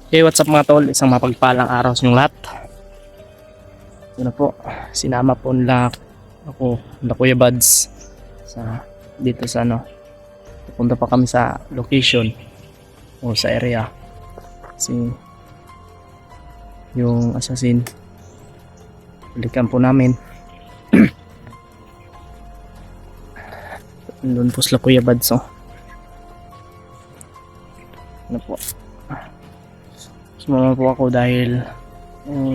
Hey, what's up mga tol? Isang mapagpalang araw sa inyong lahat. Ito na po, sinama po nila ako, na Kuya Buds dito sa pupunta pa kami sa location o sa area. Kasi yung assassin, balikan po namin. Doon po sila Kuya Buds, oh. Ano po? Sumama po ako dahil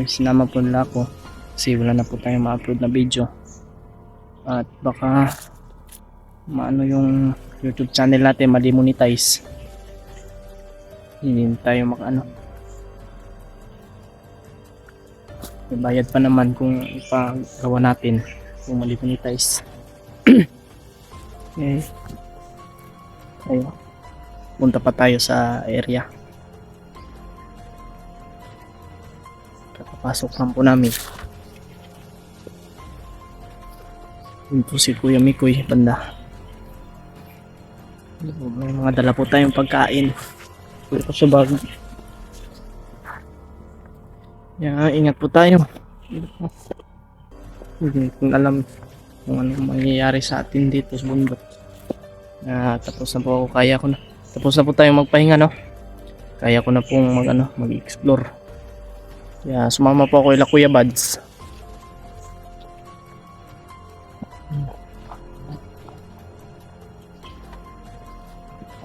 sinama po nila ako kasi wala na po tayong ma-upload na video at baka maano yung YouTube channel natin, ma-demonetize. Hindi tayo may bayad pa naman kung ipagawa natin kung ma-demonetize. Okay. Ayun, punta pa tayo sa area. Kakapasok lang po namin. Yun po si Kuya Mikoy banda. May mga dala po tayong pagkain. Puro po sa bag. Yan, ingat po tayo. Hindi kung alam kung ano mangyayari sa atin dito sa bundok. Tapos na po ako, tapos na po tayong magpahinga, no? Kaya ko na pong mag-explore. Kaya sumama po ako ila Kuya Buds.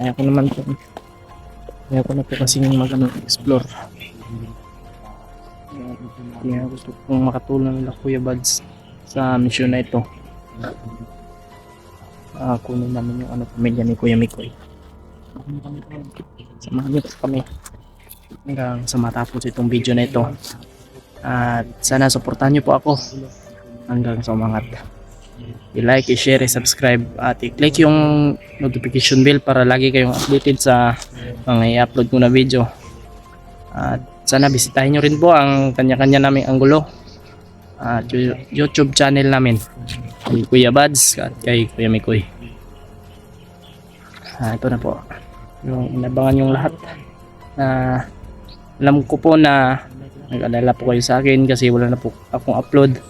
Kaya ko na po kasi mag-explore. Kaya gusto kong makatulong nila Kuya Buds sa mission na ito. Kunin namin yung pamilya ni Kuya Mikoy. Samahan niyo po kami hanggang sa matapos itong video na ito. At sana suportahan niyo po ako hanggang sa umangat. I-like, i-share, i-subscribe at i-click yung notification bell para lagi kayong updated sa mga i-upload ko na video. At sana bisitahin nyo rin po ang kanya-kanya naming anggulo at YouTube channel namin, kay Kuya Buds at kay Kuya Mikoy. Ito na po yung inabangan yung lahat. Alam ko po na nag-alala po kayo sa akin kasi wala na po akong upload,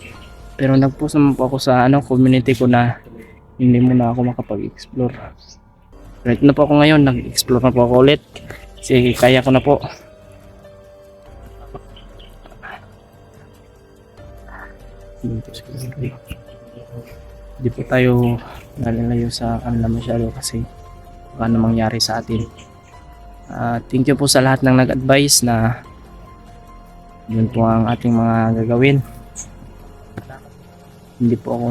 pero nag-post naman po ako sa community ko na hindi muna ako makapag-explore. Right na po ako ngayon, nag-explore na po ako ulit kasi kaya ko na po. Hindi po tayo lalayo sa kanila masyado kasi baka na mangyari sa atin. Thank you po sa lahat ng nag-advise na yun po ang ating mga gagawin. Hindi po ako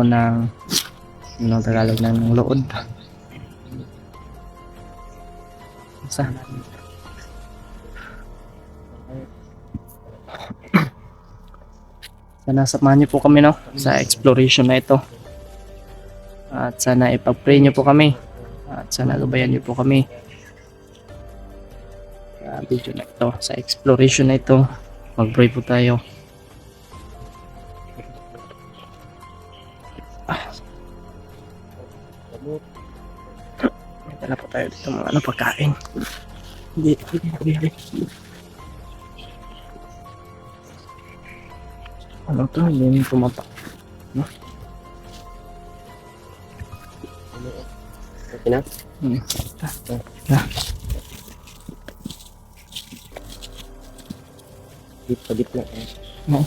ng Tagalog ng lood. Sana samahan niyo po kami sa exploration na ito. At sana ipag-pray niyo po kami. At sana gabayan niyo po kami sa video na ito, sa exploration na ito. Mag-pray po tayo. Dala po tayo dito mga pagkain. Hindi. Ano to? Hindi yung tumapak. No? Okay na? Dip na. No?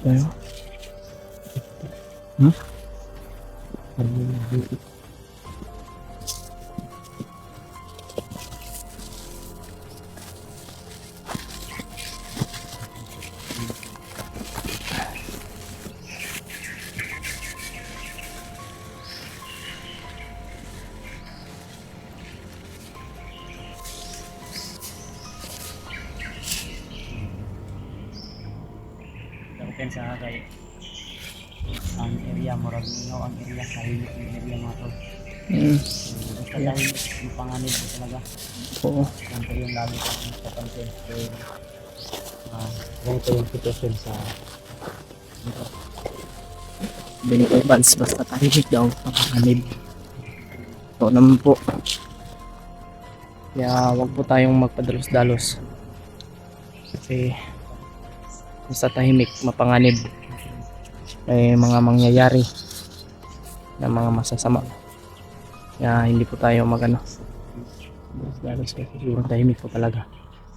Tayo. Sa kay ang area murag ang area kahit yung area mga tol. Basta dahil yung panganib talaga. Oo. Ganito yung lagi kong napapansin. Ganito yung sitwasyon sa Benito Evans, basta tahimik daw, panganib. So naman po. Kaya wag po tayong magpadalos-dalos. Kasi basta tahimik, mapanganib. May mga mangyayari na mga masasama. Kaya hindi po tayo magano. Dalos kasi siguro tahimik po talaga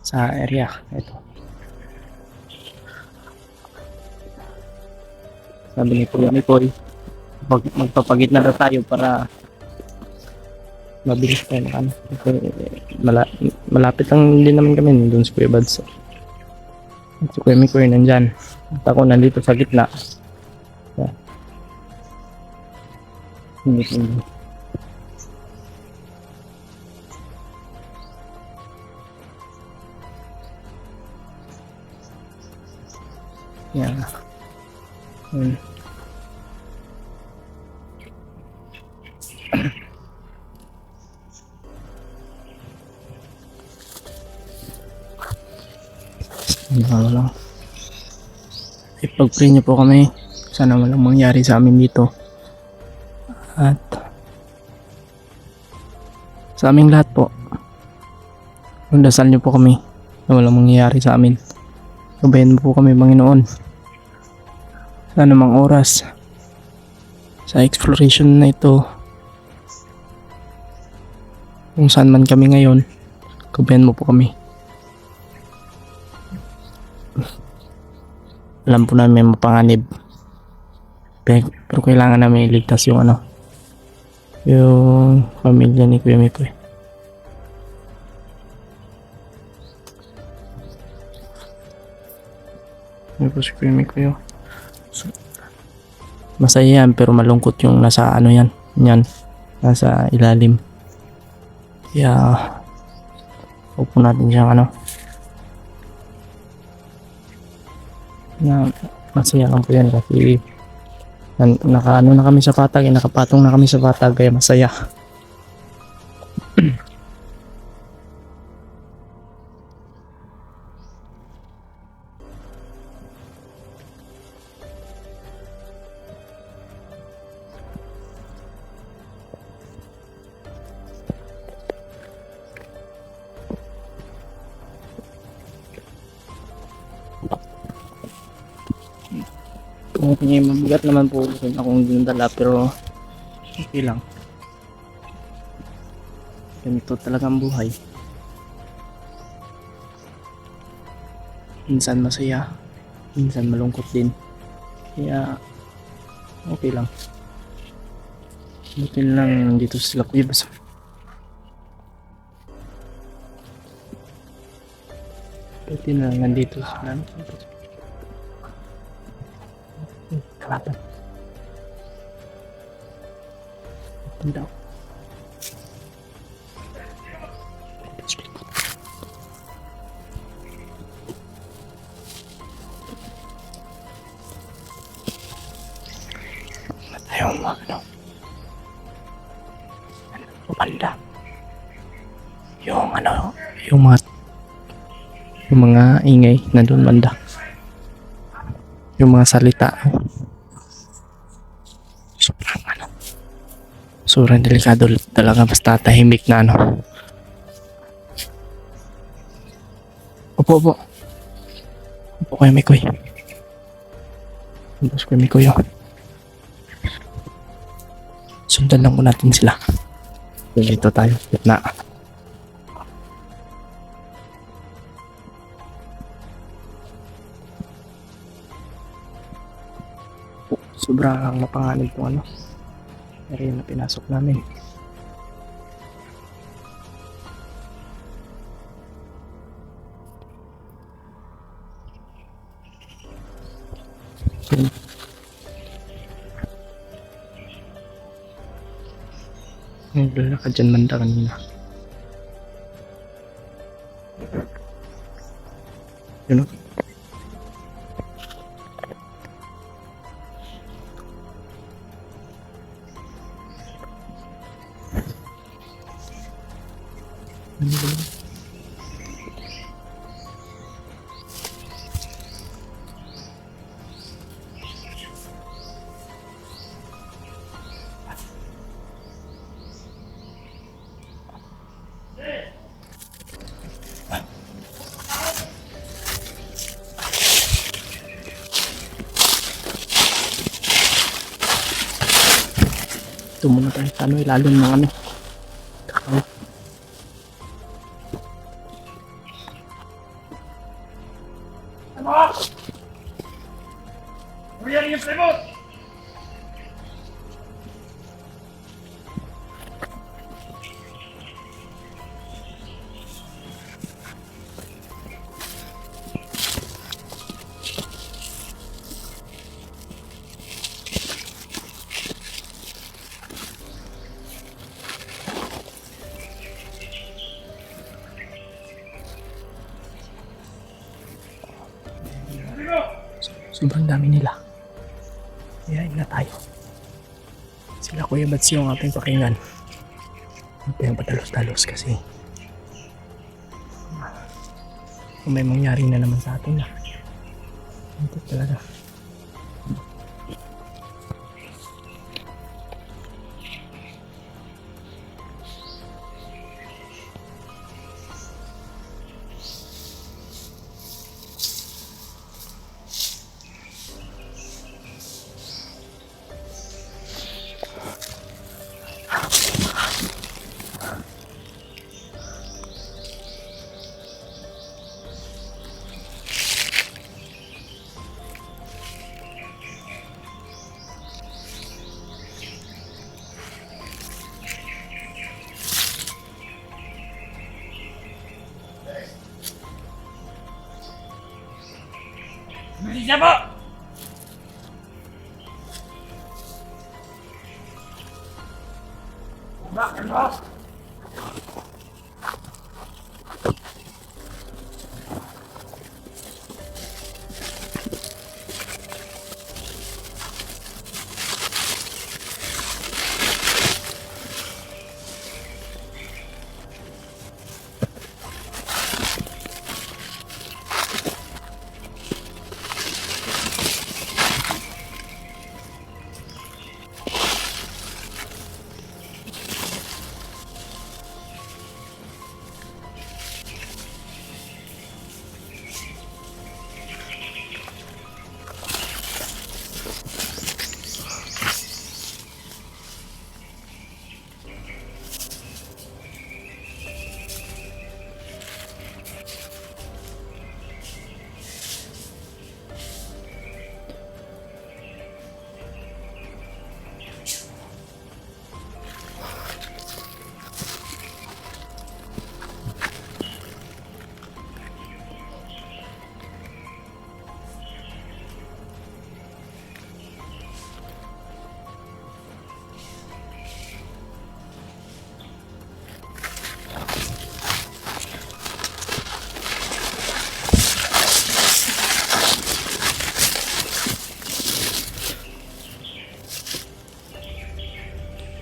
sa area. Ito. Sabi ni Kuya Mikoy, magpapagit na daw tayo para mabilis tayo ano. Kasi malapit lang din naman kami doon sa Kuya Bads. Si Kuya Mikoy nandyan. At ako nandito sa gitna. Yeah. Hindi. Yeah. Lang. Ipag-pray niyo po kami. Sana walang mangyari sa amin dito. At sa aming lahat po. Dasal niyo po kami na walang mangyayari sa amin. Gabayan mo po kami, Panginoon. Sa anumang oras sa exploration na ito, kung saan man kami ngayon, gabayan mo po kami. Alam po namin mapanganib, pero kailangan namin iligtas yung yung pamilya ni Kuya Mikoy. Ano po si Kuya Mikoy? So, masaya yan pero malungkot yung nasa yan, nasa ilalim. Kaya huwag po natin siyang na masaya lang po yan kasi naka na kami sa patag, nakapatong na kami sa patag kaya masaya. Mabigat naman po akong dinadala pero okay lang. Ganito talaga ang buhay. Minsan masaya, minsan malungkot din. Kaya okay lang. Buti lang dito sila Kuya Bas. Buti na nandito sila. Kalaban. Tanda. Tayong banda. Yung mga ingay na doon banda. Yung mga salita. Sobrang delikado talaga basta tahimik na Opo Kuya Mikoy. Tapos Kuya Mikoy sundan lang po natin sila. Dito tayo gitna. Sobrang mapanganib po area na pinasok namin. Naglalakad dyan banda kanina. Yun o. Ito muna tayo sa ano, ilalim ng ano. Kakao. Sobrang dami nila. Kaya na tayo. Sila Kuya Bats yung ating pakinggan. Huwag tayong padalos-dalos kasi kung may mangyari na naman sa atin na. Ito talaga. Bisa po! Bakit po?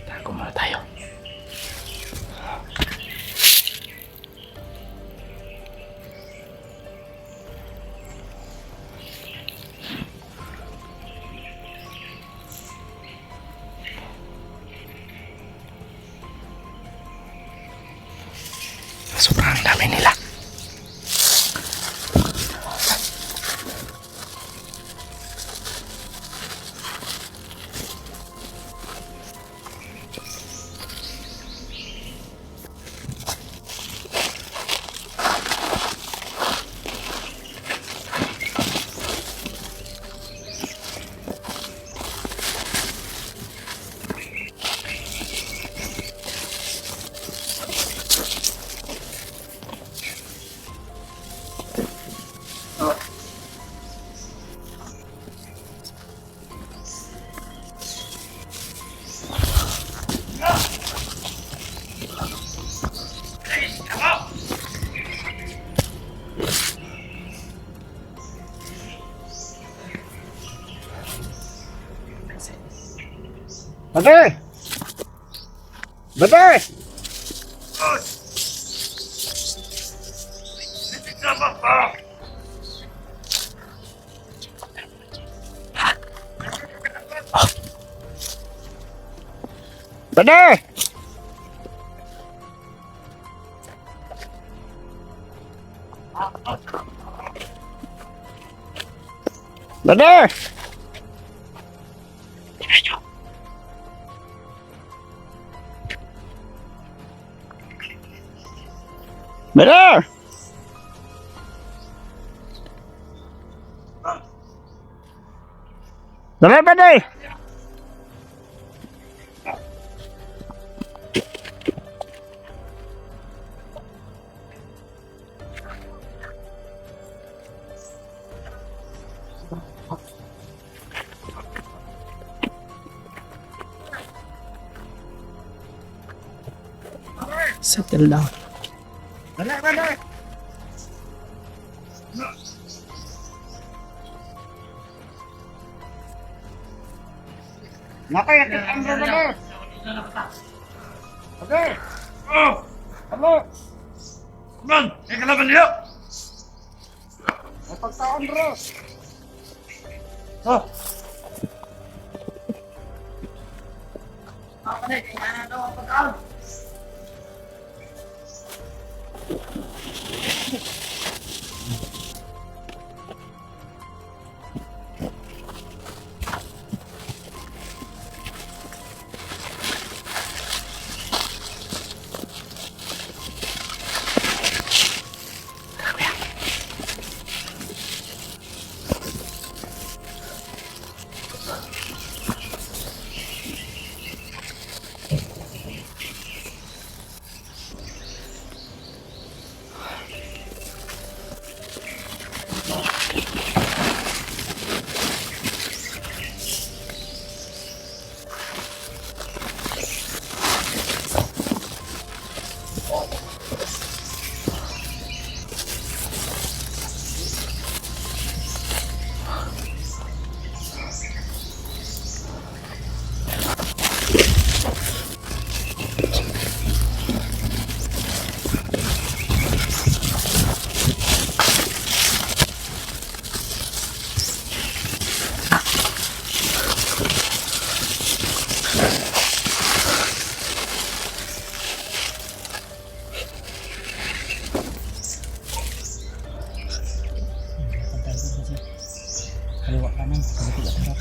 Tago muna tayo. Sobrang dami nila. Bate! Bate! Bate! Bate! Brother! Dali, pwede! Settle down. Dali, pwede! Nakay, ang brother! Okay! Oh! Ano? Man! May kalaban niyo! May pagtaon, bro! Oh! Ako na, kaya na daw ang pagkaon! Kaliwa kanan, kaliwa harap.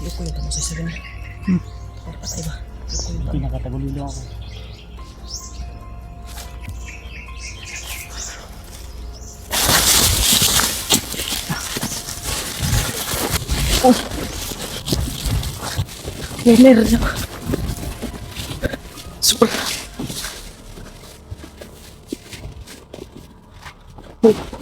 Luko yung sa sarili. Para patay ba? Hindi nakatagulilo ako. Meron ako. Super. Oh.